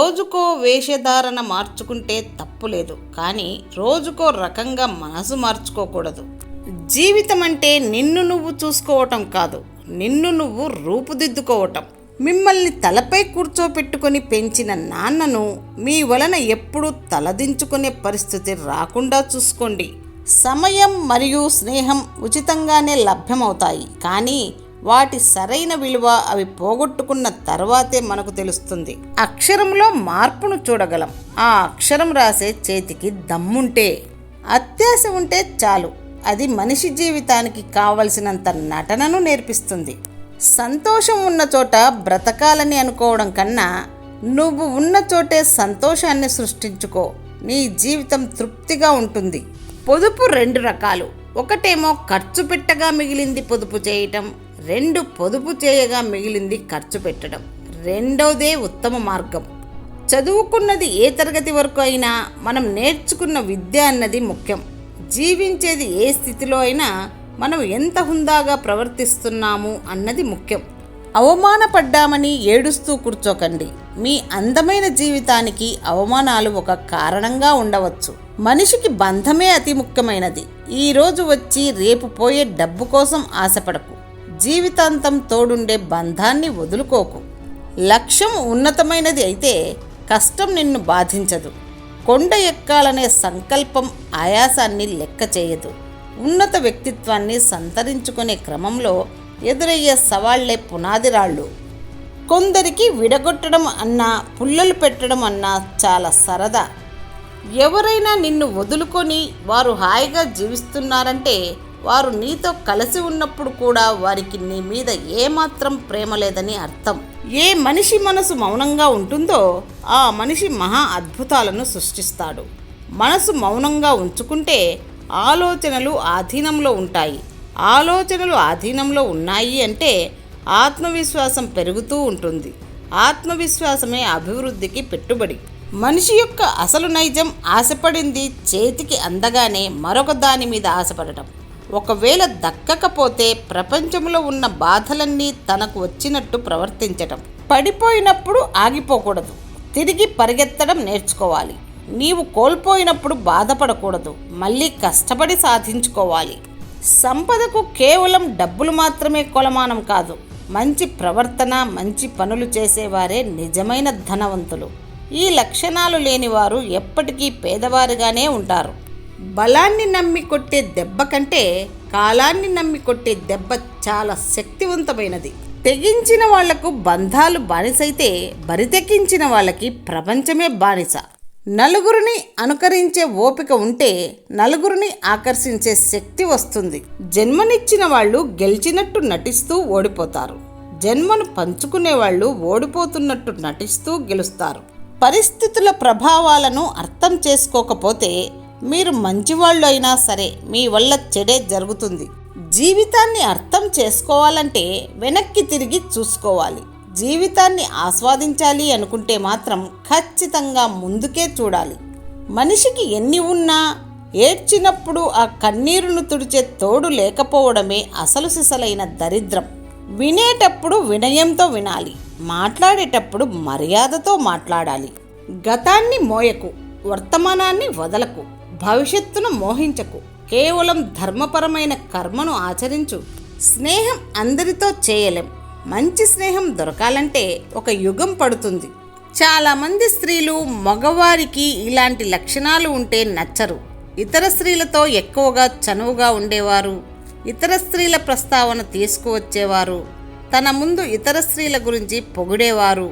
రోజుకో వేషధారణ మార్చుకుంటే తప్పులేదు, కానీ రోజుకో రకంగా మనసు మార్చుకోకూడదు. జీవితం అంటే నిన్ను నువ్వు చూసుకోవటం కాదు, నిన్ను నువ్వు రూపుదిద్దుకోవటం. మిమ్మల్ని తలపై కూర్చోపెట్టుకొని పెంచిన నాన్నను మీ వలన ఎప్పుడూ తలదించుకునే పరిస్థితి రాకుండా చూసుకోండి. సమయం మరియు స్నేహం ఉచితంగానే లభ్యమవుతాయి, కానీ వాటి సరైన విలువ అవి పోగొట్టుకున్న తర్వాతే మనకు తెలుస్తుంది. అక్షరంలో మార్పును చూడగలం, ఆ అక్షరం రాసే చేతికి దమ్ముంటే. అత్యాశ ఉంటే చాలు, అది మనిషి జీవితానికి కావలసినంత నటనను నేర్పిస్తుంది. సంతోషం ఉన్న చోట బ్రతకాలని అనుకోవడం కన్నా నువ్వు ఉన్న చోటే సంతోషాన్ని సృష్టించుకో, నీ జీవితం తృప్తిగా ఉంటుంది. పొదుపు 2 రకాలు. ఒకటేమో ఖర్చు పెట్టగా మిగిలింది పొదుపు చేయటం, 2 పొదుపు చేయగా మిగిలింది ఖర్చు పెట్టడం. రెండోదే ఉత్తమ మార్గం. చదువుకున్నది ఏ తరగతి వరకు అయినా మనం నేర్చుకున్న విద్య అన్నది ముఖ్యం. జీవించేది ఏ స్థితిలో అయినా మనం ఎంత హుందాగా ప్రవర్తిస్తున్నాము అన్నది ముఖ్యం. అవమానపడ్డామని ఏడుస్తూ కూర్చోకండి. మీ అందమైన జీవితానికి అవమానాలు ఒక కారణంగా ఉండవచ్చు. మనిషికి బంధమే అతి ముఖ్యమైనది. ఈరోజు వచ్చి రేపు పోయే డబ్బు కోసం ఆశపడకు. జీవితాంతం తోడుండే బంధాన్ని వదులుకోకు. లక్ష్యం ఉన్నతమైనది అయితే కష్టం నిన్ను బాధించదు. కొండ ఎక్కాలనే సంకల్పం ఆయాసాన్ని లెక్క చేయదు. ఉన్నత వ్యక్తిత్వాన్ని సంతరించుకునే క్రమంలో ఎదురయ్యే సవాళ్లే పునాది రాళ్ళు. కొందరికి విడగొట్టడం అన్నా పుల్లలు పెట్టడం అన్నా చాలా సరదా. ఎవరైనా నిన్ను వదులుకొని వారు హాయిగా జీవిస్తున్నారంటే వారు నీతో కలిసి ఉన్నప్పుడు కూడా వారికి నీ మీద ఏమాత్రం ప్రేమ లేదని అర్థం. ఏ మనిషి మనసు మౌనంగా ఉంటుందో ఆ మనిషి మహా అద్భుతాలను సృష్టిస్తాడు. మనసు మౌనంగా ఉంచుకుంటే ఆలోచనలు ఆధీనంలో ఉంటాయి. ఆలోచనలు ఆధీనంలో ఉన్నాయి అంటే ఆత్మవిశ్వాసం పెరుగుతూ ఉంటుంది. ఆత్మవిశ్వాసమే అభివృద్ధికి పెట్టుబడి. మనిషి యొక్క అసలు నైజం ఆశపడింది చేతికి అందగానే మరొక దాని మీద ఆశపడటం. ఒకవేళ దక్కకపోతే ప్రపంచంలో ఉన్న బాధలన్నీ తనకు వచ్చినట్టు ప్రవర్తించటం. పడిపోయినప్పుడు ఆగిపోకూడదు, తిరిగి పరిగెత్తడం నేర్చుకోవాలి. నీవు కోల్పోయినప్పుడు బాధపడకూడదు, మళ్ళీ కష్టపడి సాధించుకోవాలి. సంపదకు కేవలం డబ్బులు మాత్రమే కొలమానం కాదు. మంచి ప్రవర్తన, మంచి పనులు చేసేవారే నిజమైన ధనవంతులు. ఈ లక్షణాలు లేనివారు ఎప్పటికీ పేదవారిగానే ఉంటారు. బలాన్ని నమ్మి కొట్టే దెబ్బ కంటే కాలాన్ని నమ్మి కొట్టే దెబ్బ చాలా శక్తివంతమైనది. తెగించిన వాళ్లకు బంధాలు బానిసైతే బరితెక్కించిన వాళ్ళకి ప్రపంచమే బానిస. నలుగురిని అనుకరించే ఓపిక ఉంటే నలుగురిని ఆకర్షించే శక్తి వస్తుంది. జన్మనిచ్చిన వాళ్ళు గెలిచినట్టు నటిస్తూ ఓడిపోతారు. జన్మను పంచుకునే వాళ్ళు ఓడిపోతున్నట్టు నటిస్తూ గెలుస్తారు. పరిస్థితుల ప్రభావాలను అర్థం చేసుకోకపోతే మీరు మంచివాళ్ళు అయినా సరే మీ వల్ల చెడే జరుగుతుంది. జీవితాన్ని అర్థం చేసుకోవాలంటే వెనక్కి తిరిగి చూసుకోవాలి. జీవితాన్ని ఆస్వాదించాలి అనుకుంటే మాత్రం ఖచ్చితంగా ముందుకే చూడాలి. మనిషికి ఎన్ని ఉన్నా ఏడ్చినప్పుడు ఆ కన్నీరును తుడిచే తోడు లేకపోవడమే అసలు సిసలైన దరిద్రం. వినేటప్పుడు వినయంతో వినాలి, మాట్లాడేటప్పుడు మర్యాదతో మాట్లాడాలి. గతాన్ని మోయకు, వర్తమానాన్ని వదలకు, భవిష్యత్తును మోహించకు. కేవలం ధర్మపరమైన కర్మను ఆచరించు. స్నేహం అందరితో చేయలేం. మంచి స్నేహం దొరకాలంటే ఒక యుగం పడుతుంది. చాలామంది స్త్రీలు మగవారికి ఇలాంటి లక్షణాలు ఉంటే నచ్చరు. ఇతర స్త్రీలతో ఎక్కువగా చనువుగా ఉండేవారు, ఇతర స్త్రీల ప్రస్తావన తీసుకువచ్చేవారు, తన ముందు ఇతర స్త్రీల గురించి పొగిడేవారు.